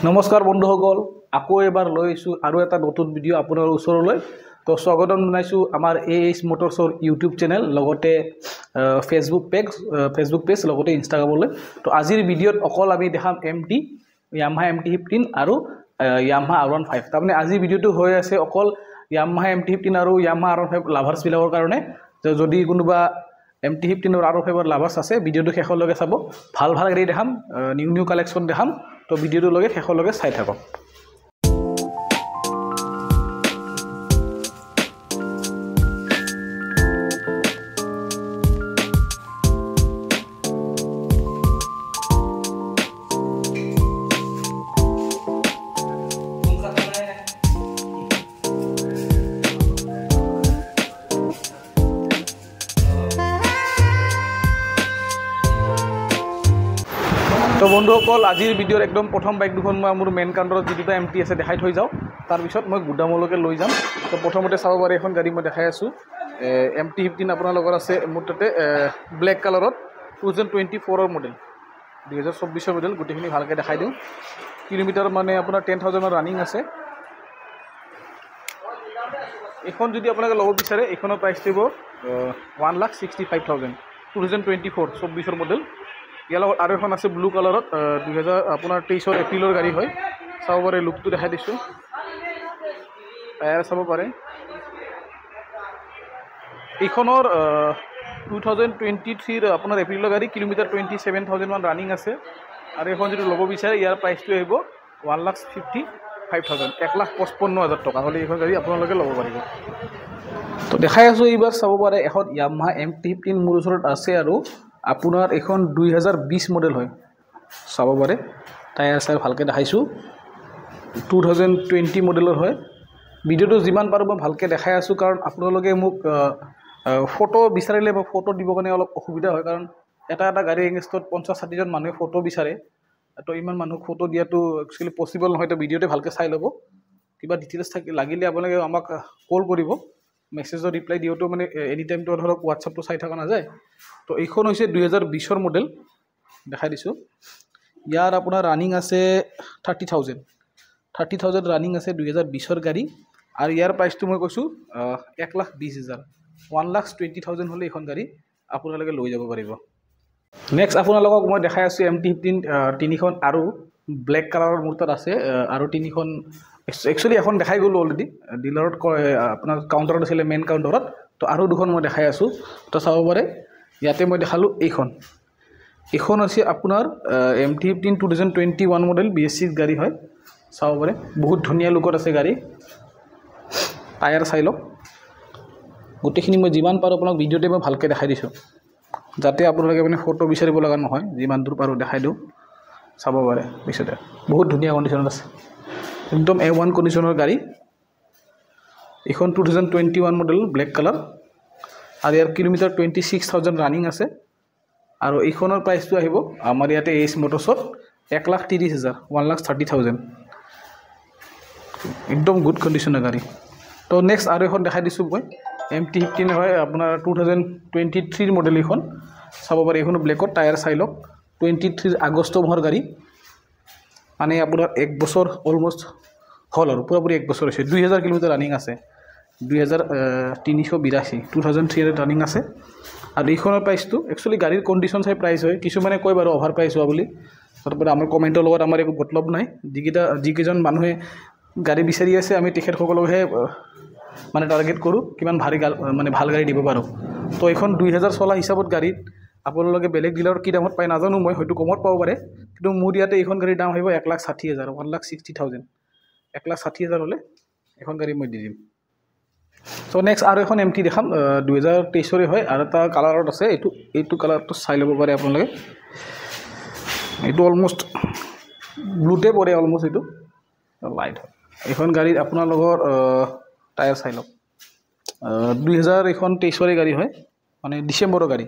নমস্কাৰ বন্ধুসকল, আকৌ এবাৰ লৈ আহিছোঁ আৰু এটা নতুন ভিডিঅ' আপোনাৰ ওচৰলৈ। তো স্বাগতম জনাইছোঁ আমাৰ AH মটৰ্ছৰ ইউটিউব চেনেল, লগতে ফেচবুক পেজ, লগতে ইনষ্টাগ্ৰামলৈ। তো আজিৰ ভিডিঅ'ত অকল আমি দেখাম Yamaha MT-15 আৰু Yamaha R15। তাৰমানে আজিৰ ভিডিঅ'টো হৈ আছে অকল Yamaha MT-15 আৰু Yamaha R15 লাভাৰ্ছবিলাকৰ কাৰণে। যদি কোনোবা MT-15 আৰু R15 লাভাৰ্ছ আছে, ভিডিঅ'টো শেষলৈকে চাব। ভাল ভাল গাড়ী দেখাম, নিউ কালেকশ্যন দেখাম। তো ভিডিঅ'টো লগে শেষলৈকে চাই থাকক। তো বন্ধুসকল, আজিৰ ভিডিঅ'ৰ একদম প্ৰথম বাইক দুখন মই মোৰ মেইন কাউণ্টাৰত যি দুটা MT আছে দেখাই থৈ যাওঁ। তাৰপিছত মই গুদামলৈকে লৈ যাম। তো প্ৰথমতে চাব পাৰে এখন গাড়ী মই দেখাই আছোঁ, MT-15 আপোনালোকৰ আছে মোৰ তাতে ব্লেক কালাৰত, 2024 মডেল, 2024 মডেল। গোটেইখিনি ভালকৈ দেখাই দিওঁ। কিলোমিটাৰ মানে আপোনাৰ 10,000 ৰানিং আছে। এইখন যদি আপোনালোকে ল'ব বিচাৰে, এইখনৰ প্ৰাইচ দিব 1,65,000, 2024 মডেল। ইয়াৰ লগত আৰু এখন আছে ব্লু কালাৰত, 2023 এপ্ৰিলৰ গাড়ী হয়। চাব পাৰে, লুকটো দেখাই দিছোঁ, টায়াৰ চাব পাৰে। এইখনৰ 2023 আপোনাৰ এপ্ৰিলৰ গাড়ী, কিলোমিটাৰ 27,000 মান ৰানিং আছে। আৰু এখন যদি ল'ব বিচাৰে, ইয়াৰ প্ৰাইচটো আহিব 1,55,000, 1,55,000 টকা হ'লে এইখন গাড়ী আপোনালোকে ল'ব পাৰিব। তো দেখাই আছোঁ, এইবাৰ চাব পাৰে এখন Yamaha MT-15 মোৰ ওচৰত আছে। আৰু আপোনাৰ এইখন 2020 মডেল হয়, চাব পাৰে। টায়াৰ চায়াৰ ভালকৈ দেখাইছোঁ, 2020 মডেলৰ হয়। ভিডিঅ'টো যিমান পাৰোঁ মই ভালকৈ দেখাই আছোঁ, কাৰণ আপোনালোকে মোক ফটো বিচাৰিলে মই ফটো দিবৰ কাৰণে অলপ অসুবিধা হয়, কাৰণ এটা গাড়ীৰ এগেইনষ্টত 50-60জন মানুহে ফটো বিচাৰে। তো ইমান মানুহক ফটো দিয়াটো একচুৱেলি পচিবল নহয়। তো ভিডিঅ'টো ভালকৈ চাই ল'ব। কিবা ডিটেইলছ লাগিলে আপোনালোকে আমাক কল কৰিব। মেছেজৰ ৰিপ্লাই দিওঁতেও মানে এনি টাইমটো ধৰক হোৱাটছআপটো চাই থকা নাযায়। তো এইখন হৈছে 2020 মডেল, দেখাই দিছোঁ। ইয়াৰ আপোনাৰ ৰানিং আছে 30,000 ৰানিং আছে, 2020 গাড়ী। আৰু ইয়াৰ প্ৰাইচটো মই কৈছোঁ 1,20,000, 1,20,000 হ'লে এইখন গাড়ী আপোনালোকে লৈ যাব পাৰিব। নেক্সট আপোনালোকক মই দেখাই আছোঁ MT-15 তিনিখন আৰু ব্লেক কালাৰৰ মোৰ তাত আছে। আৰু তিনিখন একচুৱেলি এখন দেখাই গ'লোঁ অলৰেডি, ডিলাৰত আপোনাৰ কাউণ্টাৰত আছিলে, মেইন কাউণ্টাৰত। তো আৰু দুখন মই দেখাই আছোঁ। তো চাব পাৰে, ইয়াতে মই দেখালোঁ এইখন হৈছে আপোনাৰ MT-15 2021 মডেল, BS6 গাড়ী হয়। চাব পাৰে, বহুত ধুনীয়া লুকত আছে গাড়ী। টায়াৰ চাই লওক। গোটেইখিনি মই যিমান পাৰোঁ আপোনাক ভিডিঅ'তে মই ভালকৈ দেখাই দিছোঁ, যাতে আপোনালোকে মানে ফটো বিচাৰিব লগা নহয়। যিমান দূৰ পাৰোঁ দেখাই দিওঁ, চাব পাৰে। পিছতে বহুত ধুনীয়া কণ্ডিশ্যনত আছে, একদম A1 কণ্ডিশ্যনৰ গাড়ী। এইখন 2021 মডেল, ব্লেক কালাৰ। আৰু ইয়াৰ কিলোমিটাৰ 26,000 ৰানিং আছে। আৰু এইখনৰ প্ৰাইচটো আহিব আমাৰ ইয়াতে AH মটৰ্ছত 1,30,000, 1,30,000, একদম গুড কণ্ডিশ্যনৰ গাড়ী। তো নেক্সট আৰু এখন দেখাই দিছোঁ মই, MT-15 হয়, আপোনাৰ 2023 মডেল। এইখন চাব পাৰে, এইখনো ব্লেকত। টায়াৰ চাই লওক, 23 আগষ্ট মাহৰ গাড়ী, মানে আপোনাৰ 1 বছৰ অলমষ্ট হ'ল আৰু পূৰাপূৰি 1 বছৰ হৈছে। 2,000 কিলোমিটাৰ ৰানিং আছে, 2,382, 2,300 ৰানিং আছে। আৰু এইখনৰ প্ৰাইচটো একচুৱেলি গাড়ীৰ কণ্ডিশ্যন চাই প্ৰাইচ হয়। কিছুমানে কয় বাৰু অভাৰ প্ৰাইচ হোৱা বুলি। তাৰপৰা আমাৰ কমেণ্টৰ লগত আমাৰ একো মতলব নাই। যিকেইজন মানুহে গাড়ী বিচাৰি আছে, আমি তেখেতসকলকহে মানে টাৰ্গেট কৰোঁ, কিমান ভাল গাড়ী দিব পাৰোঁ। তো এইখন 2,000 চলা হিচাপত গাড়ীত আপোনালোকে বেলেগ ডিলাৰত কি দামত পায় নাজানো, মই হয়তো কমত পাব পাৰে। কিন্তু মোৰ ইয়াতে এইখন গাড়ীৰ দাম আহিব 1,60,000, 1,60,000, 1,60,000 হ'লে এখন গাড়ী মই দি দিম। চ' নেক্সট আৰু এখন MT দেখাম, 2023 হয়। আৰু এটা কালাৰত আছে, এইটো কালাৰটো চাই ল'ব পাৰে আপোনালোকে। এইটো অলমষ্ট ব্লুতে পৰে, অলমষ্ট এইটো লাইট হয়। এইখন গাড়ীত আপোনালোকৰ টায়াৰ চাই লওক, 2023 গাড়ী হয়, মানে ডিচেম্বৰৰ গাড়ী,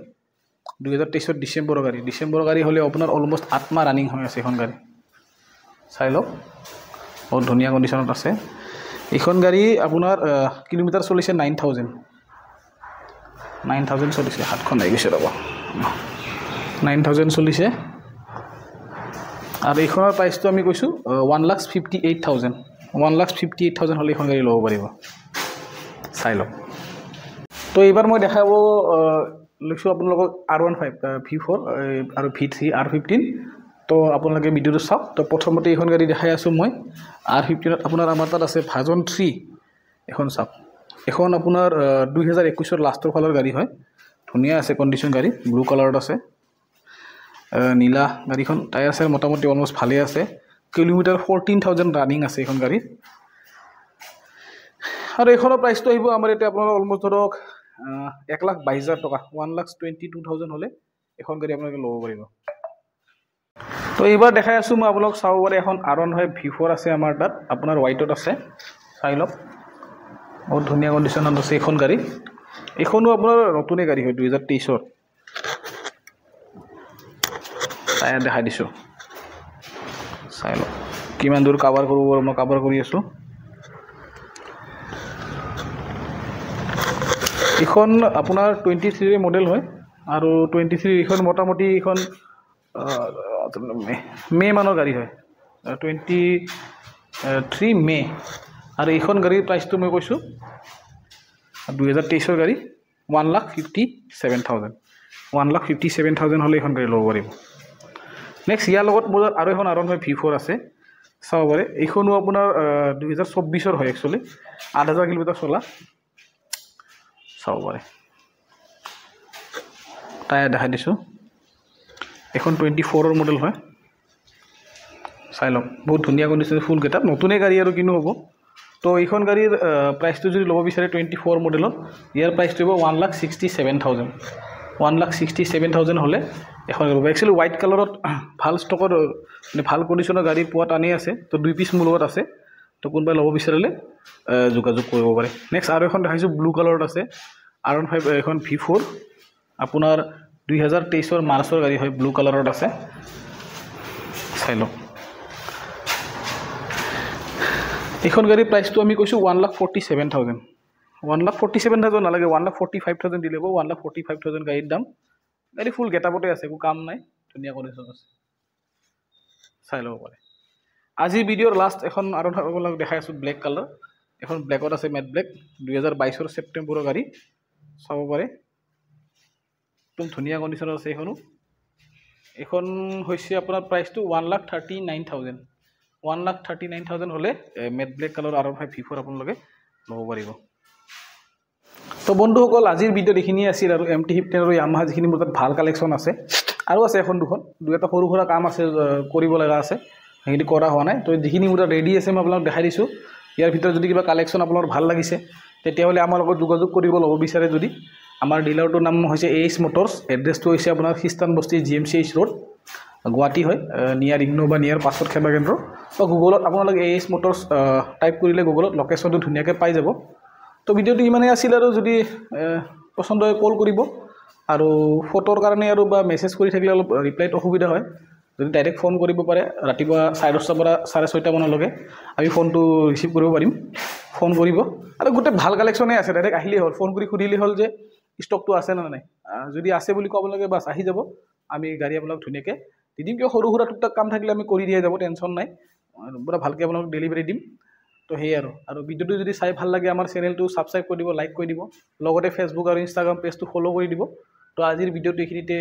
2023 ডিচেম্বৰৰ গাড়ী। ডিচেম্বৰৰ গাড়ী হ'লে আপোনাৰ অলমষ্ট 8 মাহ ৰানিং হৈ আছে এইখন গাড়ী। চাই লওক, বহুত ধুনীয়া কণ্ডিশ্যনত আছে। এইখন গাড়ী আপোনাৰ কিলোমিটাৰ চলিছে 9,000 চলিছে। হাতখন আহি গৈছে ৰ'ব, 9,000 চলিছে। আৰু এইখনৰ প্ৰাইচটো আমি কৈছোঁ 1,58,000 1,58,000 হ'লে এইখন গাড়ী ল'ব পাৰিব চাই লওক তো এইবাৰ মই দেখাব লৈছোঁ আপোনালোকক R15 V4 আৰু V3 R15 তো আপোনালোকে ভিডিঅ'টো চাওক তো প্ৰথমতে এইখন গাড়ী দেখাই আছোঁ মই R15ত আপোনাৰ আমাৰ তাত আছে ভাৰ্জন 3 এখন চাওক এখন আপোনাৰ 2021 লাষ্টৰ ফালৰ গাড়ী হয় ধুনীয়া আছে কণ্ডিশ্যন গাড়ী ব্লু কালাৰত আছে নীলা গাড়ীখন টায়াৰ চায়াৰ মোটামুটি অলমোষ্ট ভালে আছে কিলোমিটাৰ 14,000 ৰানিং আছে এইখন গাড়ী আৰু এইখনৰ প্ৰাইচটো আহিব আমাৰ এতিয়া আপোনালোকৰ অলমোষ্ট ধৰক 1,22,000 টকা 1,22,000 হ'লে এখন গাড়ী আপোনালোকে ল'ব পাৰিব তো এইবাৰ দেখাই আছোঁ মই আপোনালোক চাব পাৰে এখন R15 V4 আছে আমাৰ তাত আপোনাৰ হোৱাইটত আছে চাই লওক বহুত ধুনীয়া কণ্ডিশ্যনত আছে এইখন গাড়ী এইখনো আপোনাৰ নতুনে গাড়ী হয় 2023 টায়াৰ দেখাই দিছোঁ চাই লওক কিমান দূৰ কাভাৰ কৰিব পাৰোঁ মই কাভাৰ কৰি আছোঁ এইখন আপোনাৰ 23 মডেল হয় আৰু 23 এইখন মোটামুটি এইখন মে মানৰ গাড়ী হয় 23 মে আৰু এইখন গাড়ীৰ প্ৰাইচটো মই কৈছোঁ 2023 গাড়ী 1,57,000 1,57,000 হ'লে এইখন গাড়ী ল'ব পাৰিব নেক্সট ইয়াৰ লগত মোৰ আৰু এখন R15 V4 আছে চাব পাৰে এইখনো আপোনাৰ 2024 হয় একচুৱেলি 8,000 কিলোমিটাৰ চলা চাব পাৰে টায়াৰ দেখাই দিছোঁ এখন 24 মডেল হয় চাই লওক বহুত ধুনীয়া কণ্ডিশ্যন ফুল গেটআপ নতুনে গাড়ী আৰু কিনো হ'ব তো এইখন গাড়ীৰ প্ৰাইচটো যদি ল'ব বিচাৰে 24 মডেলত ইয়াৰ প্ৰাইচটো হ'ব 1,67,000 1,67,000 হ'লে এখন ল'ব একচুৱেলি হোৱাইট কালাৰত ভাল ষ্টকৰ মানে ভাল কণ্ডিশ্যনৰ গাড়ী পোৱা টানেই আছে তো 2 পিচ মোৰ লগত আছে তো কোনোবাই ল'ব বিচাৰিলে যোগাযোগ কৰিব পাৰে নেক্সট আৰু এখন দেখাইছোঁ ব্লু কালাৰত আছে R15 এখন V4 আপোনাৰ 2023 মাৰ্চৰ গাড়ী হয় ব্লু কালাৰত আছে চাই লওক এইখন গাড়ীৰ প্ৰাইচটো আমি কৈছোঁ 1,47,000 1,47,000 নালাগে 1,45,000 দিলে হ'ব 1,45,000 গাড়ীৰ দাম গাড়ী ফুল গেটআপতে আছে একো কাম নাই ধুনীয়া কণ্ডিশ্যন আছে চাই ল'ব পাৰে আজিৰ ভিডিঅ'ৰ লাষ্ট এখন আৰু আপোনালোকক দেখাই আছোঁ ব্লেক কালাৰ এখন ব্লেকত আছে মেট ব্লেক 2022 ছেপ্টেম্বৰৰ গাড়ী চাব পাৰে একদম ধুনীয়া কণ্ডিশ্যনত আছে এইখন হৈছে আপোনাৰ প্ৰাইচটো 1,39,000 1,39,000 হ'লে mat black colour R15 V4 আপোনালোকে ল'ব পাৰিব তো বন্ধুসকল আজিৰ ভিডিঅ'ত এইখিনিয়ে আছিল আৰু MT-15 আৰু Yamaha যিখিনি মোৰ তাত ভাল কালেকশ্যন আছে আৰু আছে এখন দুখন দুই এটা সৰু সুৰা কাম আছে কৰিব লগা আছে সেইখিনি কৰা হোৱা নাই তো যিখিনি মোৰ তাত ৰেডি আছে মই আপোনালোকক দেখাই দিছোঁ ইয়াৰ ভিতৰত যদি কিবা কালেকশ্যন আপোনালোকৰ ভাল লাগিছে তেতিয়াহ'লে আমাৰ লগত যোগাযোগ কৰিব ল'ব বিচাৰে যদি আমাৰ ডিলাৰটোৰ নাম হৈছে AS মটৰ্ছ এড্ৰেছটো হৈছে আপোনাৰ খ্ৰীষ্টান বস্তি GMCH ৰোড গুৱাহাটী হয় নিয়াৰ ইগনো বা নিয়াৰ পাছত সেৱা কেন্দ্ৰ তো গুগলত আপোনালোকে AS মটৰ্ছ টাইপ কৰিলে গুগলত লোকেশ্যনটো ধুনীয়াকৈ পাই যাব তো ভিডিঅ'টো ইমানেই আছিল আৰু যদি পচন্দ হয় কল কৰিব আৰু ফটোৰ কাৰণে আৰু বা মেছেজ কৰি থাকিলে অলপ ৰিপ্লাইত অসুবিধা হয় যদি ডাইৰেক্ট ফোন কৰিব পাৰে ৰাতিপুৱা 10:30 পৰা 6:30 মানলৈকে আমি ফোনটো ৰিচিভ কৰিব পাৰিম ফোন কৰিব আৰু গোটেই ভাল কালেকশ্যনেই আছে ডাইৰেক্ট আহিলেই হ'ল ফোন কৰি সুধিলেই হ'ল যে ষ্টকটো আছে নে নাই যদি আছে বুলি ক'ব লাগে বাছ আহি যাব আমি গাড়ী আপোনালোক ধুনীয়াকৈ দি দিম কিয় সৰু সুৰা টুকটাক কাম থাকিলে আমি কৰি দিয়া যাব টেনশ্যন নাই পুৰা ভালকৈ আপোনালোক ডেলিভাৰী দিম তো সেয়ে আৰু ভিডিঅ'টো যদি চাই ভাল লাগে আমাৰ চেনেলটো ছাবস্ক্ৰাইব কৰি দিব লাইক কৰি দিব লগতে ফেচবুক আৰু ইনষ্টাগ্ৰাম পেজটো ফ'ল' কৰি দিব তো আজিৰ ভিডিঅ'টো এইখিনিতে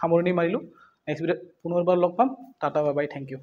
সামৰণি মাৰিলোঁ নেক্সট ভিডিঅ'ত পুনৰবাৰ লগ পাম tata bye bye thank U